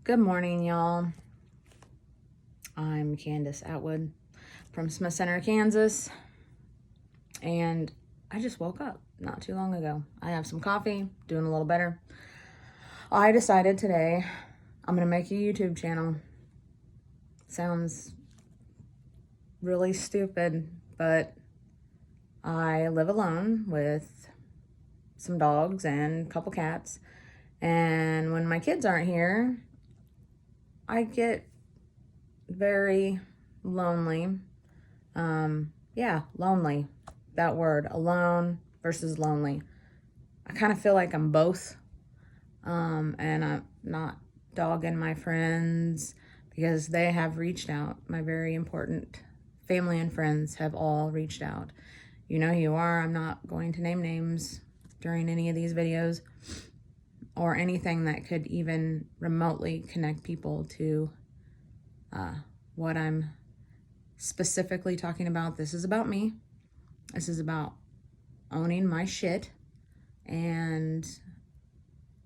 Good morning, y'all. I'm Candace Atwood from Smith Center, Kansas, and I just woke up not too long ago. I have some coffee, doing a little better. I decided today I'm gonna make a YouTube channel. Sounds really stupid, but I live alone with some dogs and a couple cats, and when my kids aren't here, I get very lonely. Lonely. That word, alone versus lonely. I kind of feel like I'm both. And I'm not dogging my friends because they have reached out. My very important family and friends have all reached out. You know who you are. I'm not going to name names during any of these videos or anything that could even remotely connect people to what I'm specifically talking about. This is about me. This is about owning my shit and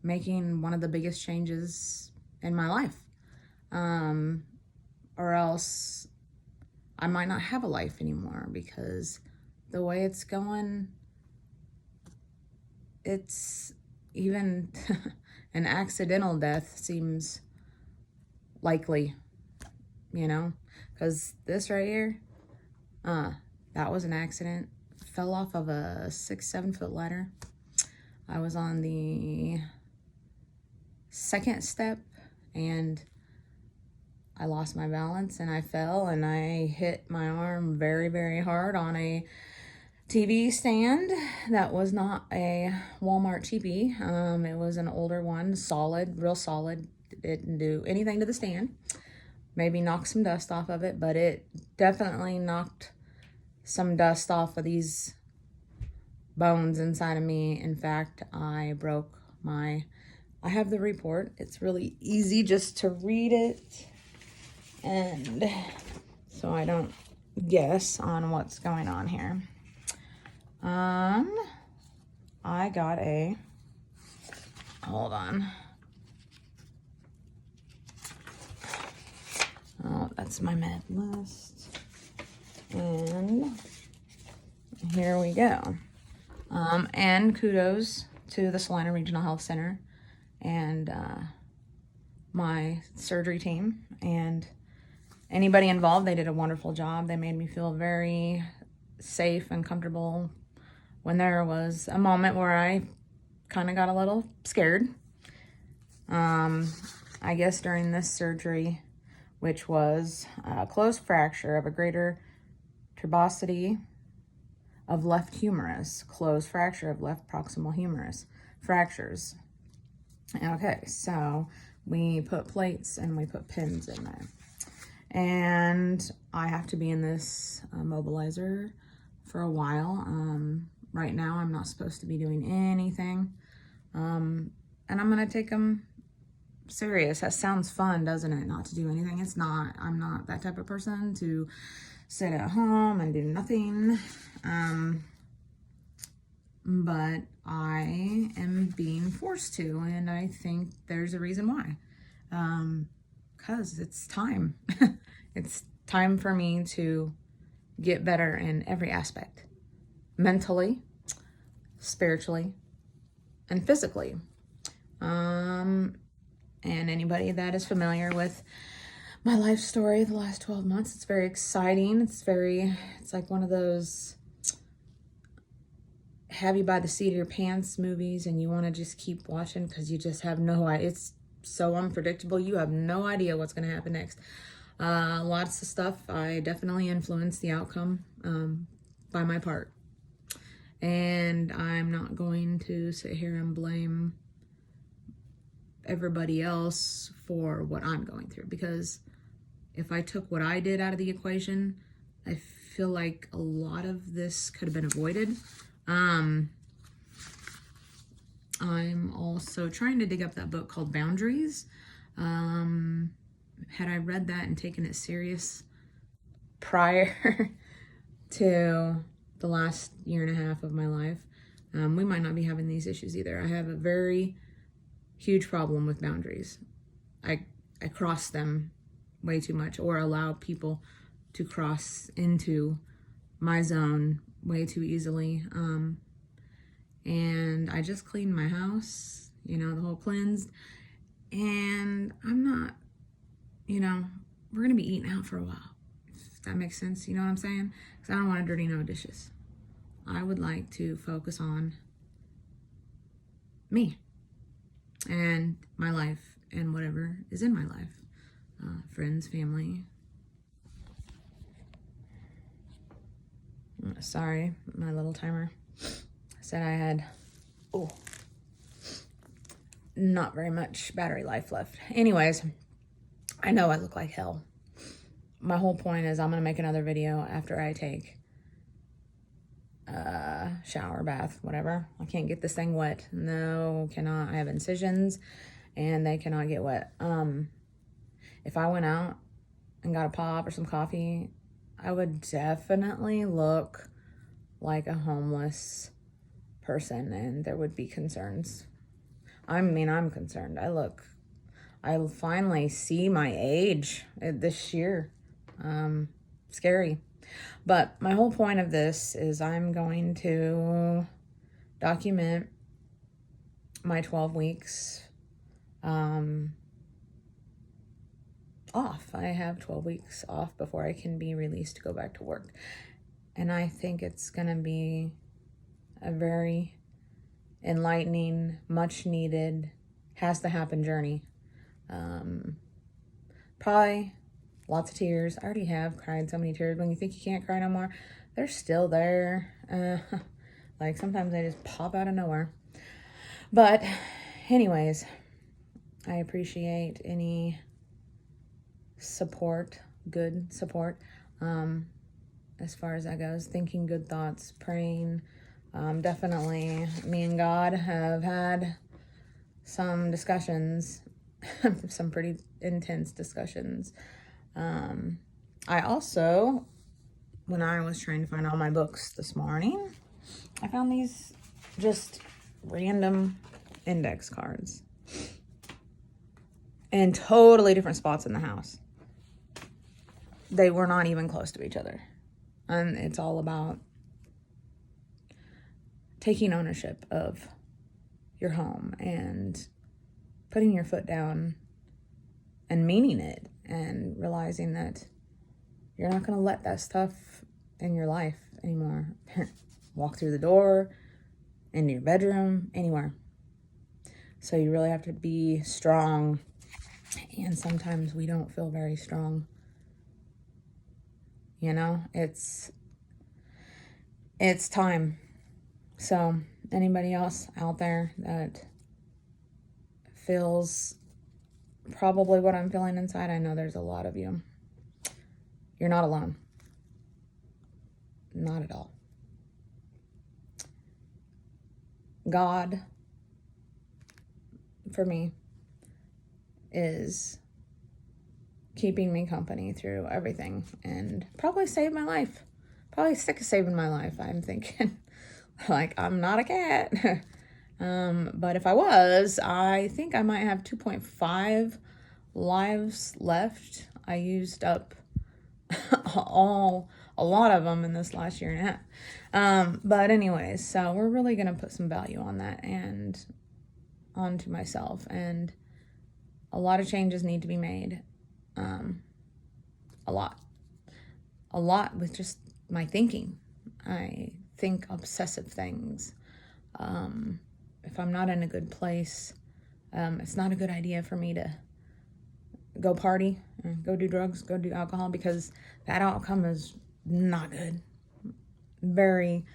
making one of the biggest changes in my life. Or else I might not have a life anymore, because the way it's going, it's even an accidental death seems likely, you know, because this right here, that was an accident. Fell off of a 6-7 foot ladder. I was on the second step and I lost my balance and I fell and I hit my arm very, very hard on a TV stand that was not a Walmart cheapie. It was an older one, solid, real solid. It didn't do anything to the stand. Maybe knocked some dust off of it, but it definitely knocked some dust off of these bones inside of me. In fact, I have the report. It's really easy just to read it, and so I don't guess on what's going on here. I got hold on. Oh, that's my med list. And here we go. And kudos to the Salina Regional Health Center and my surgery team and anybody involved. They did a wonderful job. They made me feel very safe and comfortable when there was a moment where I kind of got a little scared. I guess during this surgery, which was a closed fracture of a greater tuberosity of left humerus, closed fracture of left proximal humerus, fractures. Okay, so we put plates and we put pins in there. And I have to be in this mobilizer for a while. Right now, I'm not supposed to be doing anything. And I'm going to take them serious. That sounds fun, doesn't it? Not to do anything. It's not. I'm not that type of person to sit at home and do nothing. But I am being forced to, and I think there's a reason why. 'Cause it's time. It's time for me to get better in every aspect. Mentally, spiritually, and physically. And anybody that is familiar with my life story the last 12 months, it's very exciting. It's like one of those have you by the seat of your pants movies, and you want to just keep watching because you just have no idea. It's so unpredictable. You have no idea what's going to happen next. Lots of stuff. I definitely influenced the outcome by my part. And I'm not going to sit here and blame everybody else for what I'm going through, because if I took what I did out of the equation, I feel like a lot of this could have been avoided. I'm also trying to dig up that book called Boundaries. Had I read that and taken it serious prior to the last year and a half of my life, we might not be having these issues either. I have a very huge problem with boundaries. I cross them way too much, or allow people to cross into my zone way too easily. And I just cleaned my house, you know, the whole cleansed. And I'm not, you know, we're going to be eating out for a while. If that makes sense, you know what I'm saying? Because I don't want to dirty no dishes. I would like to focus on me and my life and whatever is in my life. Friends, family. Sorry, my little timer said I had, not very much battery life left. Anyways, I know I look like hell. My whole point is I'm going to make another video after I take a shower, bath, whatever. I can't get this thing wet. No, cannot. I have incisions and they cannot get wet. If I went out and got a pop or some coffee, I would definitely look like a homeless person and there would be concerns. I mean, I'm concerned. I finally see my age this year. Scary. But my whole point of this is I'm going to document my 12 weeks off. I have 12 weeks off before I can be released to go back to work. And I think it's going to be a very enlightening, much needed, has to happen journey. Probably lots of tears. I already have cried so many tears. When you think you can't cry no more, they're still there. Like sometimes they just pop out of nowhere. But anyways, I appreciate any support, good support, as far as that goes. Thinking good thoughts, praying. Definitely me and God have had some discussions, some pretty intense discussions. I also, when I was trying to find all my books this morning, I found these just random index cards in totally different spots in the house. They were not even close to each other. And it's all about taking ownership of your home and putting your foot down and meaning it and realizing that you're not going to let that stuff in your life anymore. Walk through the door, into your bedroom, anywhere. So you really have to be strong. And sometimes we don't feel very strong. You know, it's time. So anybody else out there that feels probably what I'm feeling inside, I know there's a lot of you. You're not alone. Not at all. God, for me, is keeping me company through everything and probably saved my life. Probably sick of saving my life, I'm thinking. Like, I'm not a cat. But if I was, I think I might have 2.5 lives left. I used up a lot of them in this last year and a half. But anyways, so we're really going to put some value on that and onto myself. And a lot of changes need to be made. A lot with just my thinking. I think obsessive things. If I'm not in a good place, it's not a good idea for me to go party, go do drugs, go do alcohol, because that outcome is not good. Very,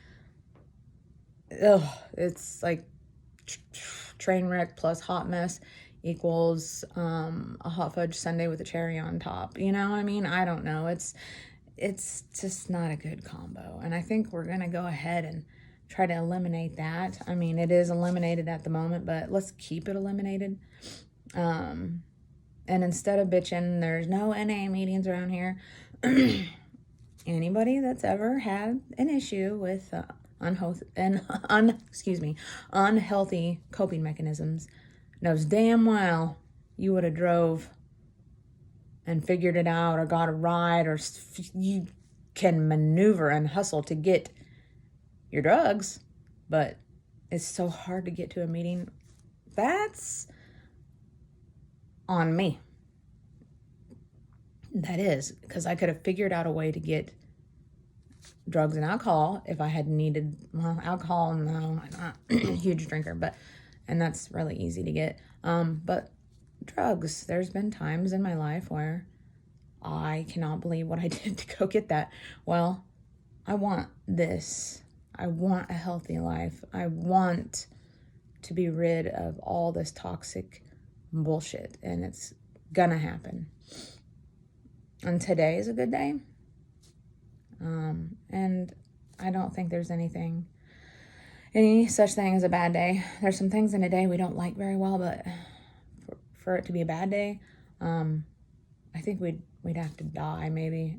it's like train wreck plus hot mess equals a hot fudge sundae with a cherry on top. You know what I mean? I don't know. It's just not a good combo. And I think we're going to go ahead and try to eliminate that. I mean, it is eliminated at the moment, but let's keep it eliminated. And instead of bitching, there's no NA meetings around here. Anybody that's ever had an issue with unhealthy coping mechanisms knows damn well you would have drove and figured it out or got a ride, or you can maneuver and hustle to get your drugs, but it's so hard to get to a meeting. That's on me. That is, because I could have figured out a way to get drugs and alcohol if I had needed. Well, alcohol, no, I'm not a huge drinker, and that's really easy to get. But drugs, there's been times in my life where I cannot believe what I did to go get that. Well, I want this. I want a healthy life. I want to be rid of all this toxic bullshit, and it's gonna happen. And today is a good day. And I don't think there's any such thing as a bad day. There's some things in a day we don't like very well, but for it to be a bad day, I think we'd have to die maybe.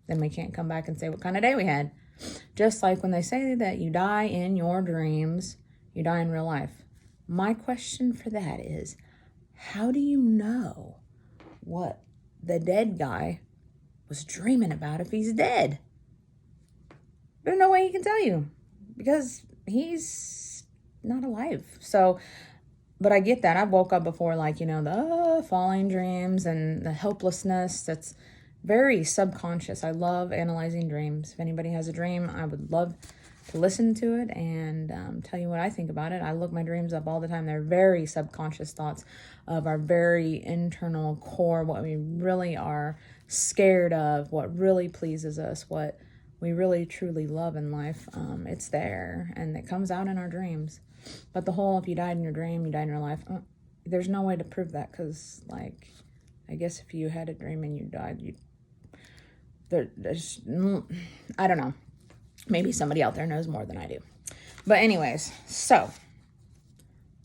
Then we can't come back and say what kind of day we had. Just like when they say that you die in your dreams, you die in real life. My question for that is, how do you know what the dead guy was dreaming about if he's dead? There's no way he can tell you because he's not alive. So, but I get that. I've woke up before, like, the falling dreams and the helplessness. That's very subconscious. I love analyzing dreams. If anybody has a dream, I would love to listen to it and tell you what I think about it. I look my dreams up all the time. They're very subconscious thoughts of our very internal core, what we really are scared of, what really pleases us, what we really truly love in life. It's there, and it comes out in our dreams. But the whole, if you died in your dream, you died in your life, there's no way to prove that, because, like, I guess if you had a dream and you died, there's, I don't know. Maybe somebody out there knows more than I do. But anyways, so,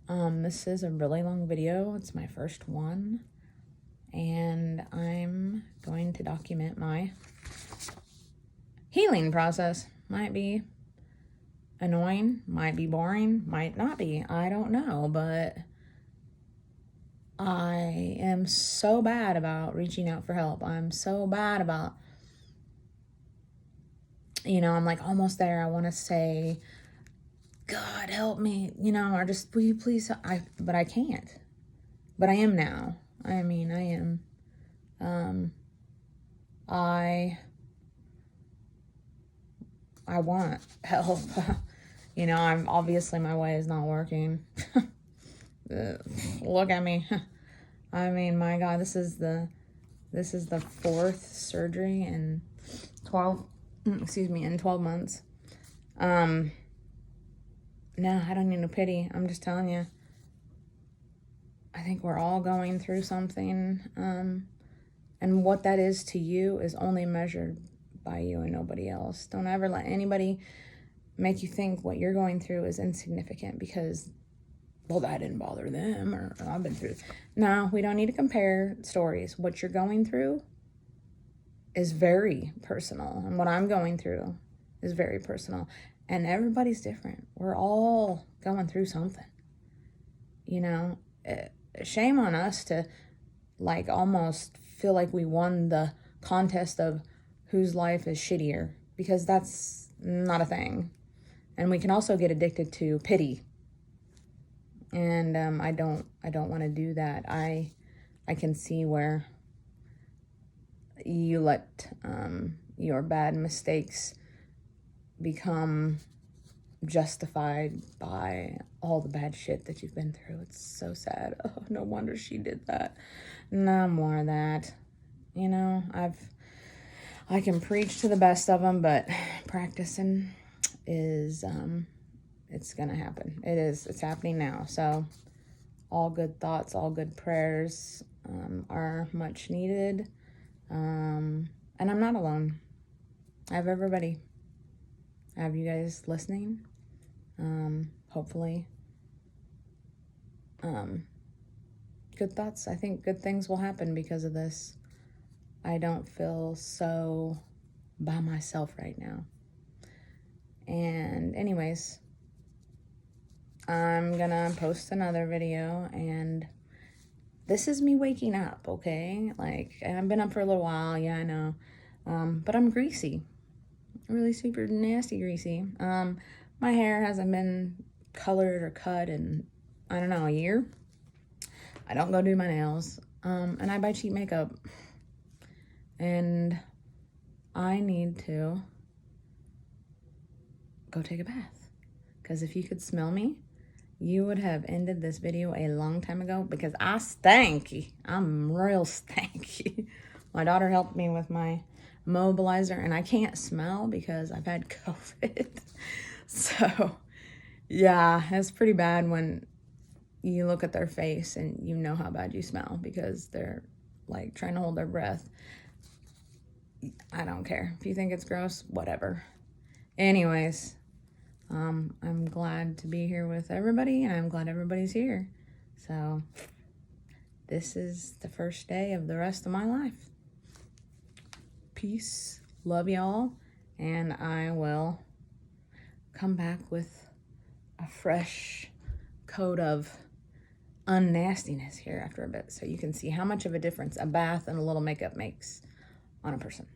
this is a really long video. It's my first one, and I'm going to document my healing process. Might be annoying, might be boring, might not be. I don't know, but I am so bad about reaching out for help. I'm so bad about, I'm like almost there. I want to say, God help me, or just, will you please? But I can't. But I am now. I mean, I am. I want help. I'm obviously, my way is not working. Look at me. I mean, my God, this is the fourth surgery in 12 months. No, I don't need no pity. I'm just telling you. I think we're all going through something. And what that is to you is only measured by you and nobody else. Don't ever let anybody make you think what you're going through is insignificant because, well, that didn't bother them, or I've been through. No, we don't need to compare stories. What you're going through is very personal, and what I'm going through is very personal, and everybody's different. We're all going through something. Shame on us to, like, almost feel like we won the contest of whose life is shittier, because that's not a thing. And we can also get addicted to pity. And I don't want to do that. I can see where you let your bad mistakes become justified by all the bad shit that you've been through. It's so sad. Oh, no wonder she did that. No more of that. I can preach to the best of them, but practicing is, it's gonna happen. It's happening now. So all good thoughts, all good prayers are much needed. And I'm not alone. I have everybody. I have you guys listening. Hopefully. Good thoughts. I think good things will happen because of this. I don't feel so by myself right now. And anyways, I'm gonna post another video, and this is me waking up, okay? Like, and I've been up for a little while, yeah, I know. But I'm greasy. Really super nasty greasy. My hair hasn't been colored or cut in, I don't know, a year. I don't go do my nails. And I buy cheap makeup. And I need to go take a bath. Because if you could smell me, you would have ended this video a long time ago because I stanky. I'm real stanky. My daughter helped me with my mobilizer and I can't smell because I've had COVID. So, yeah, it's pretty bad when you look at their face and you know how bad you smell because they're like trying to hold their breath. I don't care. If you think it's gross, whatever. Anyways, I'm glad to be here with everybody, and I'm glad everybody's here. So, this is the first day of the rest of my life. Peace. Love y'all. And I will come back with a fresh coat of unnastiness here after a bit so you can see how much of a difference a bath and a little makeup makes on a person.